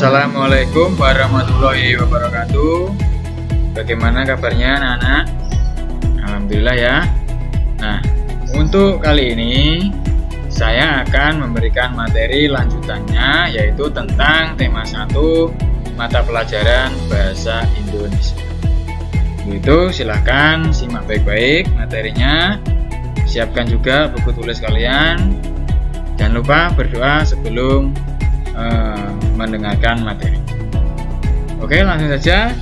Assalamualaikum warahmatullahi wabarakatuh. Bagaimana kabarnya anak-anak? Alhamdulillah ya. Nah, untuk kali ini saya akan memberikan materi lanjutannya, yaitu tentang tema 1 mata pelajaran bahasa Indonesia. Itu silahkan simak baik-baik materinya. Siapkan juga buku tulis kalian. Jangan lupa berdoa sebelum mendengarkan materi. Oke, langsung saja.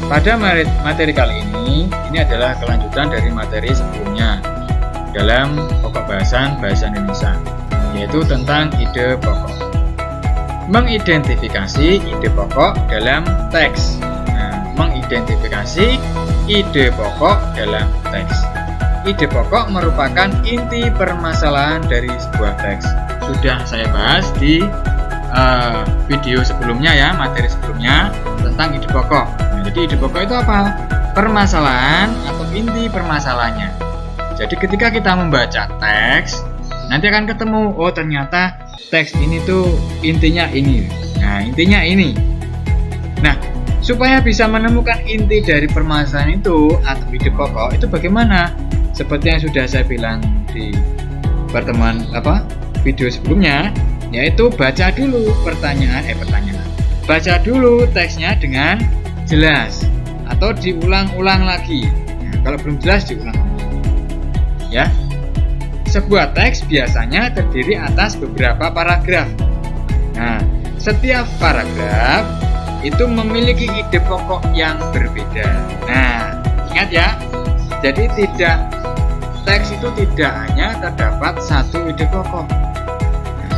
Pada materi kali ini adalah kelanjutan dari materi sebelumnya dalam pokok bahasan bahasa Indonesia, yaitu tentang ide pokok. Mengidentifikasi ide pokok dalam teks. Nah, mengidentifikasi ide pokok dalam teks. Ide pokok merupakan inti permasalahan dari sebuah teks. Sudah saya bahas di video sebelumnya ya, materi sebelumnya tentang ide pokok. Nah, jadi ide pokok itu apa? Permasalahan atau inti permasalahannya. Jadi ketika kita membaca teks, nanti akan ketemu, oh ternyata teks ini tuh intinya ini. Nah, intinya ini. Nah, supaya bisa menemukan inti dari permasalahan itu atau ide pokok itu bagaimana? Seperti yang sudah saya bilang di pertemuan video sebelumnya, yaitu baca dulu pertanyaan. Baca dulu teksnya dengan jelas atau diulang-ulang lagi. Nah, kalau belum jelas diulang lagi. Ya. Sebuah teks biasanya terdiri atas beberapa paragraf. Nah, setiap paragraf itu memiliki ide pokok yang berbeda. Nah, ingat ya. Jadi teks itu tidak hanya terdapat satu ide pokok.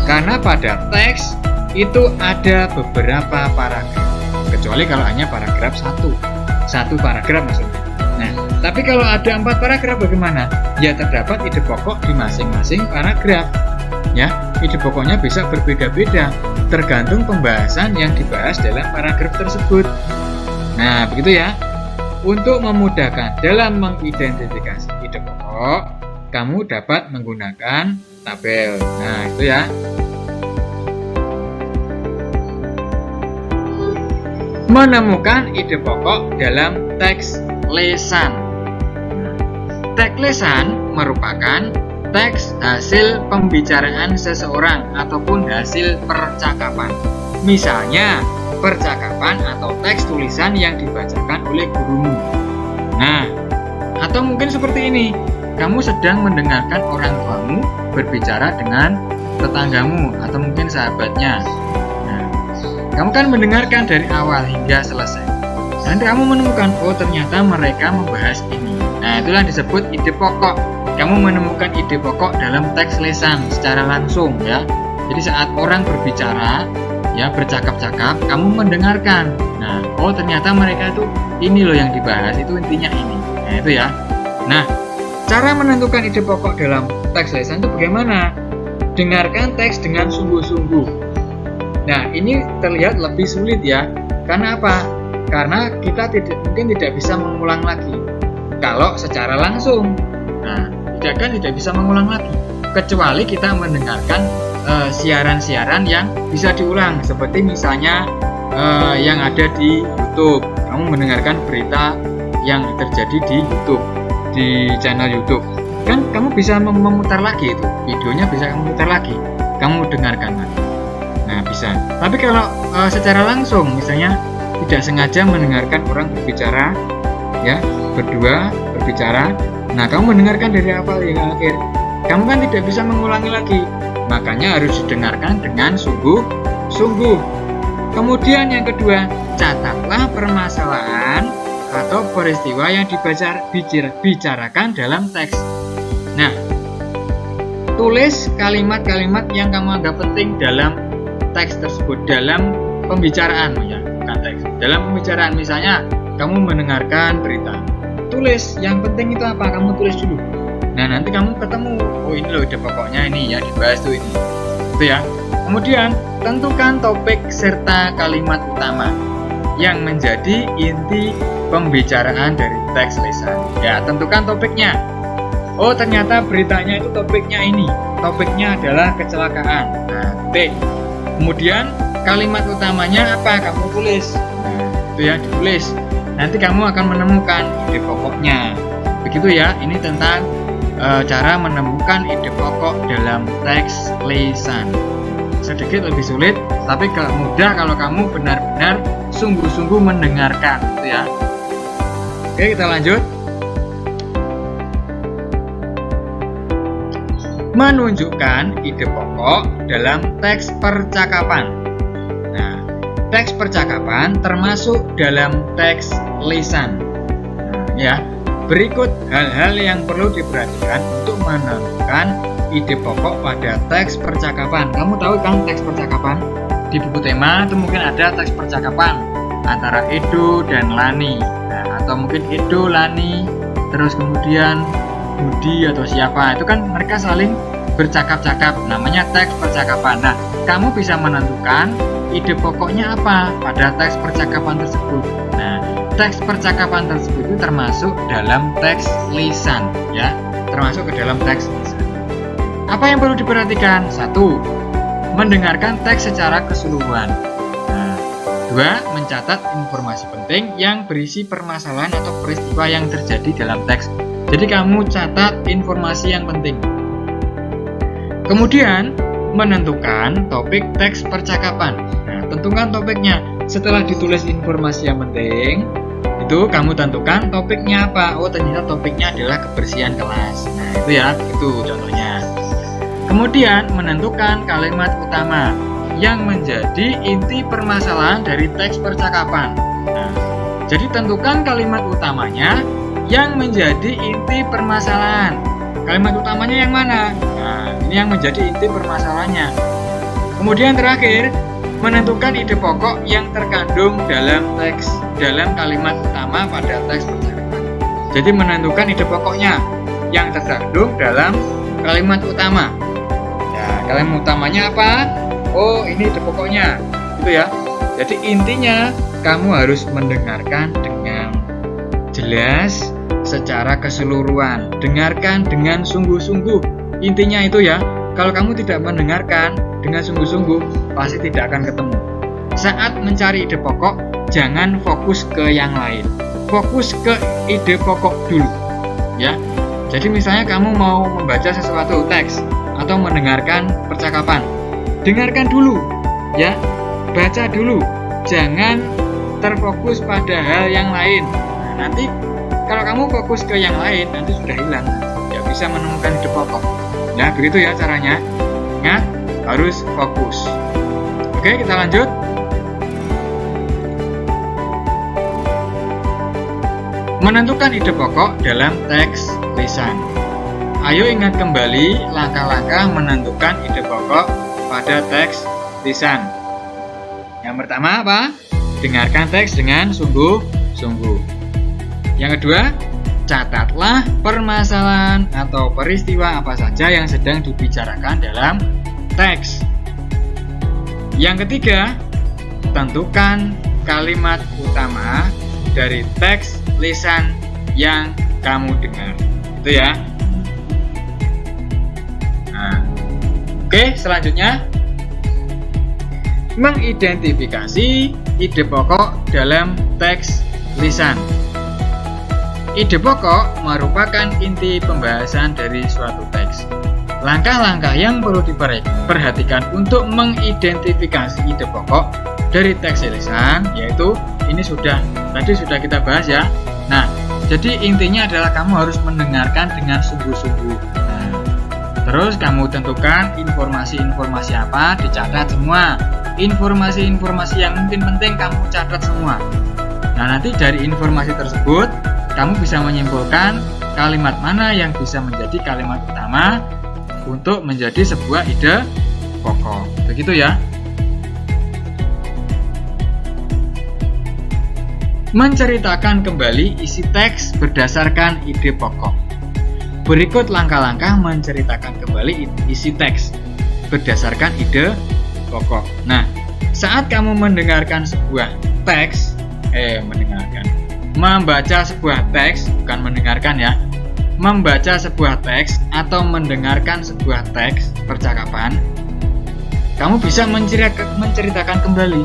Karena pada teks itu ada beberapa paragraf, kecuali kalau hanya paragraf satu paragraf maksudnya. Nah, tapi kalau ada 4 paragraf bagaimana? Ya terdapat ide pokok di masing-masing paragraf. Ya, ide pokoknya bisa berbeda-beda tergantung pembahasan yang dibahas dalam paragraf tersebut. Nah, begitu ya. Untuk memudahkan dalam mengidentifikasi ide pokok, kamu dapat menggunakan tabel. Nah, itu ya. Menemukan ide pokok dalam teks lesan. Teks lesan merupakan teks hasil pembicaraan seseorang ataupun hasil percakapan. Misalnya, percakapan atau teks tulisan yang dibacakan oleh gurumu. Nah, atau mungkin seperti ini. Kamu sedang mendengarkan orang tuamu berbicara dengan tetanggamu atau mungkin sahabatnya. Nah, kamu kan mendengarkan dari awal hingga selesai. Nanti kamu menemukan, oh ternyata mereka membahas ini. Nah, itulah disebut ide pokok. Kamu menemukan ide pokok dalam teks lesan secara langsung ya. Jadi saat orang berbicara, ya bercakap-cakap, kamu mendengarkan. Nah, oh ternyata mereka itu ini loh yang dibahas, itu intinya ini. Nah, itu ya. Nah, cara menentukan ide pokok dalam teks lesan itu bagaimana? Dengarkan teks dengan sungguh-sungguh. Nah, ini terlihat lebih sulit ya. Karena apa? Karena kita mungkin tidak bisa mengulang lagi kalau secara langsung. Nah, tidak bisa mengulang lagi kecuali kita mendengarkan siaran-siaran yang bisa diulang, seperti misalnya yang ada di YouTube. Kamu mendengarkan berita yang terjadi di YouTube, di channel YouTube, kan kamu bisa memutar lagi itu videonya, bisa kamu putar lagi, kamu dengarkan lagi. Nah, bisa. Tapi kalau secara langsung, misalnya tidak sengaja mendengarkan orang berbicara, ya berdua berbicara, nah kamu mendengarkan dari awal hingga akhir, kamu kan tidak bisa mengulangi lagi. Makanya harus didengarkan dengan sungguh-sungguh. Kemudian yang kedua, catatlah permasalahan atau peristiwa yang dibicarakan dalam teks. Nah, tulis kalimat-kalimat yang kamu anggap penting dalam teks tersebut, dalam pembicaraan ya, bukan teks. Dalam pembicaraan, misalnya kamu mendengarkan berita, tulis yang penting itu apa, kamu tulis dulu. Nah, nanti kamu ketemu, oh ini loh ide pokoknya ini ya, dibahas tuh ini. Itu ya. Kemudian, tentukan topik serta kalimat utama yang menjadi inti pembicaraan dari teks lesan. Ya, tentukan topiknya. Oh, ternyata beritanya itu topiknya ini. Topiknya adalah kecelakaan. Nah, T. Kemudian kalimat utamanya apa, kamu tulis. Nah, itu ya, ditulis. Nanti kamu akan menemukan ide pokoknya. Begitu ya, ini tentang cara menemukan ide pokok dalam teks lisan. Sedikit lebih sulit, tapi mudah kalau kamu benar-benar sungguh-sungguh mendengarkan, gitu ya. Oke, kita lanjut. Menunjukkan ide pokok dalam teks percakapan. Nah, teks percakapan termasuk dalam teks lisan. Nah, ya, berikut hal-hal yang perlu diperhatikan untuk menentukan ide pokok pada teks percakapan. Kamu tahu kan teks percakapan? Di buku tema itu mungkin ada teks percakapan antara Edo dan Lani. Nah, atau mungkin Edo, Lani, terus kemudian Budi atau siapa, itu kan mereka saling bercakap-cakap, namanya teks percakapan. Nah, kamu bisa menentukan ide pokoknya apa pada teks percakapan tersebut. Nah, teks percakapan tersebut itu termasuk dalam teks lisan, ya, termasuk ke dalam teks lisan. Apa yang perlu diperhatikan? 1. Mendengarkan teks secara keseluruhan. Nah, 2. Mencatat informasi penting yang berisi permasalahan atau peristiwa yang terjadi dalam teks. Jadi kamu catat informasi yang penting. Kemudian menentukan topik teks percakapan. Nah, tentukan topiknya. Setelah ditulis informasi yang penting, itu kamu tentukan topiknya apa. Oh, ternyata topiknya adalah kebersihan kelas. Nah, itu ya, itu contohnya. Kemudian menentukan kalimat utama yang menjadi inti permasalahan dari teks percakapan. Nah, jadi tentukan kalimat utamanya yang menjadi inti permasalahan. Kalimat utamanya yang mana? Nah, ini yang menjadi inti permasalahannya. Kemudian terakhir, menentukan ide pokok yang terkandung dalam kalimat utama pada teks percakapan. Jadi menentukan ide pokoknya yang terkandung dalam kalimat utama. Ya, kalimat utamanya apa? Oh, ini ide pokoknya. Gitu ya. Jadi intinya kamu harus mendengarkan dengan jelas secara keseluruhan. Dengarkan dengan sungguh-sungguh. Intinya itu ya, kalau kamu tidak mendengarkan dengan sungguh-sungguh, pasti tidak akan ketemu. Saat mencari ide pokok, jangan fokus ke yang lain. Fokus ke ide pokok dulu. Ya. Jadi misalnya kamu mau membaca sesuatu teks atau mendengarkan percakapan. Dengarkan dulu, ya. Baca dulu. Jangan terfokus pada hal yang lain. Nah, nanti kalau kamu fokus ke yang lain, nanti sudah hilang, tidak bisa menemukan ide pokok. Nah, begitu ya caranya. Ingat, harus fokus. Oke, kita lanjut. Menentukan ide pokok dalam teks lisan. Ayo ingat kembali langkah-langkah menentukan ide pokok pada teks lisan. Yang pertama apa? Dengarkan teks dengan sungguh-sungguh. Yang kedua, catatlah permasalahan atau peristiwa apa saja yang sedang dibicarakan dalam teks. Yang ketiga, tentukan kalimat utama dari teks lisan yang kamu dengar. Itu ya. Nah, oke, selanjutnya mengidentifikasi ide pokok dalam teks lisan. Ide pokok merupakan inti pembahasan dari suatu teks. Langkah-langkah yang perlu diperhatikan untuk mengidentifikasi ide pokok dari teks lisan, yaitu ini tadi sudah kita bahas ya. Nah, jadi intinya adalah kamu harus mendengarkan dengan sungguh-sungguh. Nah, terus kamu tentukan informasi-informasi apa, dicatat semua. Informasi-informasi yang mungkin penting kamu catat semua. Nah, nanti dari informasi tersebut kamu bisa menyimpulkan kalimat mana yang bisa menjadi kalimat utama untuk menjadi sebuah ide pokok. Begitu ya. Menceritakan kembali isi teks berdasarkan ide pokok. Berikut langkah-langkah menceritakan kembali isi teks berdasarkan ide pokok. Nah, saat kamu mendengarkan sebuah teks, membaca sebuah teks, bukan mendengarkan ya, membaca sebuah teks atau mendengarkan sebuah teks percakapan, kamu bisa menceritakan kembali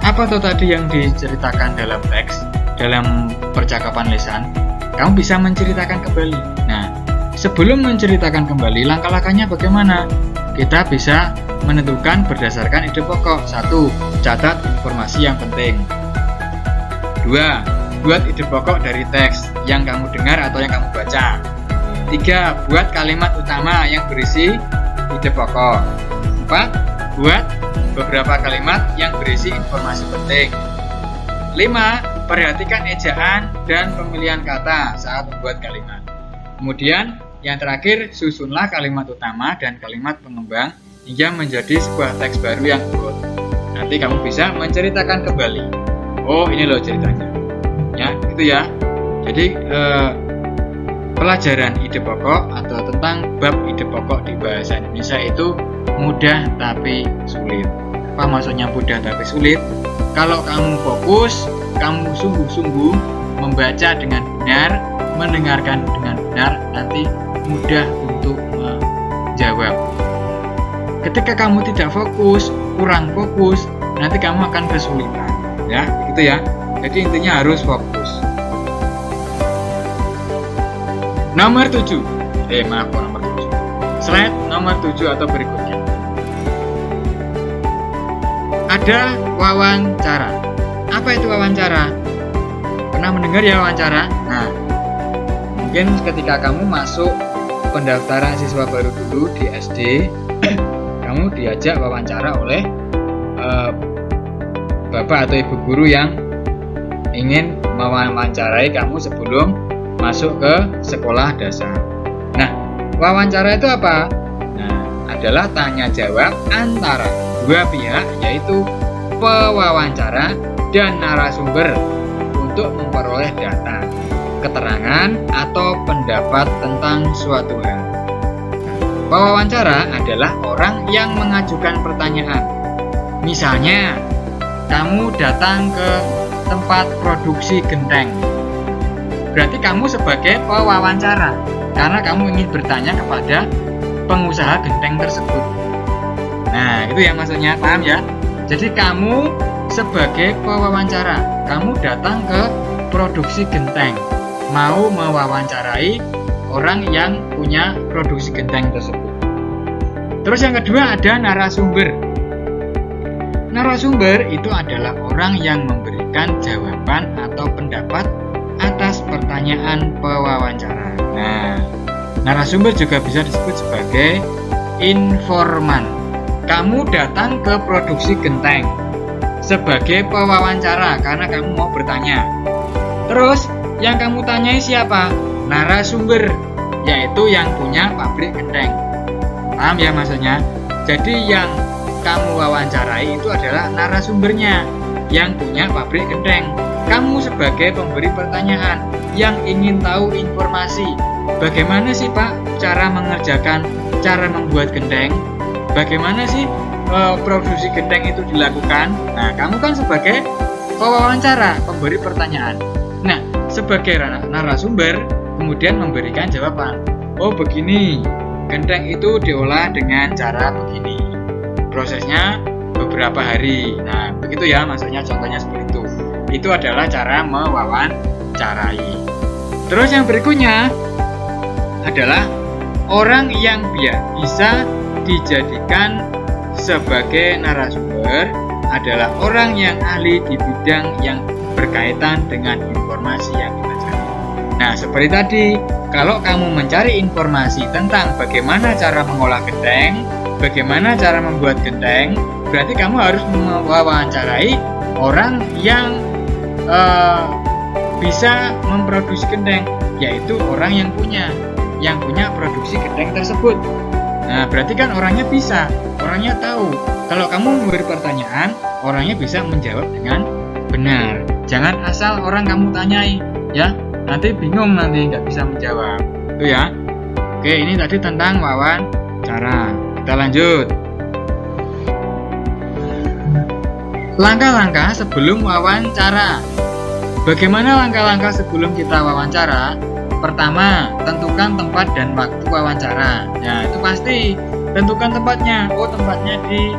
apa tuh tadi yang diceritakan dalam teks, dalam percakapan lisan. Kamu bisa menceritakan kembali. Nah, sebelum menceritakan kembali, langkah-langkahnya bagaimana? Kita bisa menentukan berdasarkan ide pokok. 1. Catat informasi yang penting. 2. Buat ide pokok dari teks yang kamu dengar atau yang kamu baca. 3. Buat kalimat utama yang berisi ide pokok. 4. Buat beberapa kalimat yang berisi informasi penting. 5. Perhatikan ejaan dan pemilihan kata saat membuat kalimat. Kemudian, yang terakhir, susunlah kalimat utama dan kalimat pengembang hingga menjadi sebuah teks baru yang utuh. Nanti kamu bisa menceritakan kembali. Oh, ini loh ceritanya. Ya, gitu ya. Jadi, pelajaran ide pokok atau tentang bab ide pokok di bahasa Indonesia itu mudah tapi sulit. Apa maksudnya mudah tapi sulit? Kalau kamu fokus, kamu sungguh-sungguh membaca dengan benar, mendengarkan dengan benar, nanti mudah untuk menjawab. Ketika kamu tidak fokus, kurang fokus, nanti kamu akan kesulitan. Ya, gitu ya. Jadi intinya harus fokus. Nomor 7. Nomor 7. Slide nomor 7 atau berikutnya. Ada wawancara. Apa itu wawancara? Pernah mendengar ya wawancara? Nah, mungkin ketika kamu masuk pendaftaran siswa baru dulu di SD, kamu diajak wawancara oleh bapak atau ibu guru yang ingin mewawancarai kamu sebelum masuk ke sekolah dasar. Nah, wawancara itu apa? Nah, adalah tanya jawab antara dua pihak, yaitu pewawancara dan narasumber untuk memperoleh data, keterangan, atau pendapat tentang suatu hal. Pewawancara adalah orang yang mengajukan pertanyaan. Misalnya, kamu datang ke tempat produksi genteng. Berarti kamu sebagai pewawancara, karena kamu ingin bertanya kepada pengusaha genteng tersebut. Nah, itu ya maksudnya, paham ya? Jadi kamu sebagai pewawancara, kamu datang ke produksi genteng, mau mewawancarai orang yang punya produksi genteng tersebut. Terus yang kedua ada narasumber. Narasumber itu adalah orang yang memberikan jawaban atau pendapat atas pertanyaan pewawancara. Nah, narasumber juga bisa disebut sebagai informan. Kamu datang ke produksi genteng sebagai pewawancara karena kamu mau bertanya. Terus yang kamu tanyai siapa? Narasumber, yaitu yang punya pabrik genteng. Paham ya maksudnya? Jadi yang kamu wawancarai itu adalah narasumbernya yang punya pabrik genteng. Kamu sebagai pemberi pertanyaan yang ingin tahu informasi, bagaimana sih Pak cara mengerjakan, cara membuat genteng? Bagaimana sih produksi genteng itu dilakukan? Nah, kamu kan sebagai pewawancara, pemberi pertanyaan. Nah, sebagai narasumber, kemudian memberikan jawaban. Oh, begini, genteng itu diolah dengan cara begini. Prosesnya beberapa hari. Nah, begitu ya, maksudnya contohnya seperti itu. Itu adalah cara mewawancarai. Terus yang berikutnya adalah orang yang bisa dijadikan sebagai narasumber adalah orang yang ahli di bidang yang berkaitan dengan informasi yang kita cari. Nah, seperti tadi, kalau kamu mencari informasi tentang bagaimana cara mengolah genteng, bagaimana cara membuat genteng, berarti kamu harus mewawancarai orang yang bisa memproduksi genteng, yaitu orang yang punya produksi genteng tersebut. Nah, berarti kan orangnya bisa, orangnya tahu. Kalau kamu memberi pertanyaan, orangnya bisa menjawab dengan benar. Jangan asal orang kamu tanyai, ya. Nanti bingung, nanti nggak bisa menjawab. Itu ya. Oke, ini tadi tentang wawancara. Kita lanjut. Langkah-langkah sebelum wawancara. Bagaimana langkah-langkah sebelum kita wawancara? Pertama, tentukan tempat dan waktu wawancara. Ya, itu pasti. Tentukan tempatnya. Oh, tempatnya di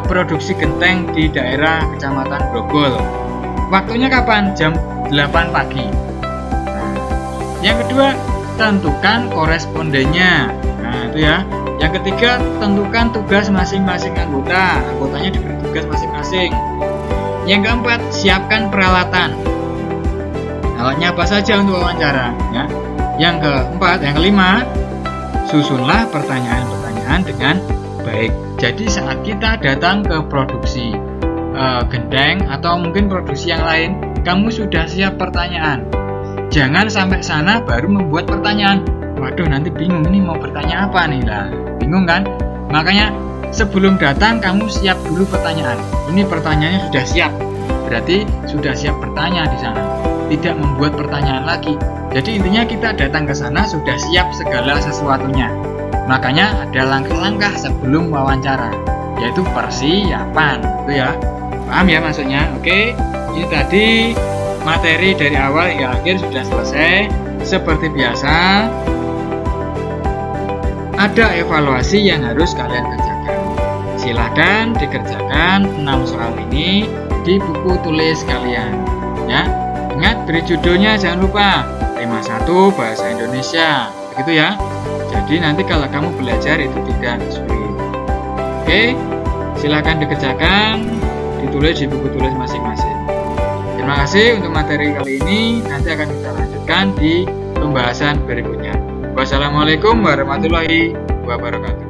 produksi genteng di daerah Kecamatan Grogol. Waktunya kapan? Jam 8 pagi. Nah, yang kedua, tentukan korespondennya. Nah, itu ya. Yang ketiga, tentukan tugas masing-masing anggota. Anggotanya diberi tugas masing-masing. Yang keempat, siapkan peralatan. Alatnya apa saja untuk wawancara, ya. Yang kelima, susunlah pertanyaan-pertanyaan dengan baik. Jadi saat kita datang ke produksi gendeng atau mungkin produksi yang lain, kamu sudah siap pertanyaan. Jangan sampai sana baru membuat pertanyaan. Waduh, nanti bingung ini mau bertanya apa nih lah. Bingung kan? Makanya sebelum datang kamu siap dulu pertanyaan. Ini pertanyaannya sudah siap. Berarti sudah siap bertanya di sana. Tidak membuat pertanyaan lagi. Jadi intinya kita datang ke sana sudah siap segala sesuatunya. Makanya ada langkah-langkah sebelum wawancara, yaitu persiapan, itu ya. Paham ya maksudnya? Oke, ini tadi materi dari awal hingga akhir sudah selesai. Seperti biasa, ada evaluasi yang harus kalian kerjakan. Silahkan dikerjakan 6 soal ini di buku tulis kalian, ya. Ingat, beri judulnya jangan lupa. Tema 1 Bahasa Indonesia, begitu ya. Jadi nanti kalau kamu belajar itu tidak sulit. Oke, silakan dikerjakan, ditulis di buku tulis masing-masing. Terima kasih untuk materi kali ini. Nanti akan kita lanjutkan di pembahasan berikutnya. Wassalamualaikum warahmatullahi wabarakatuh.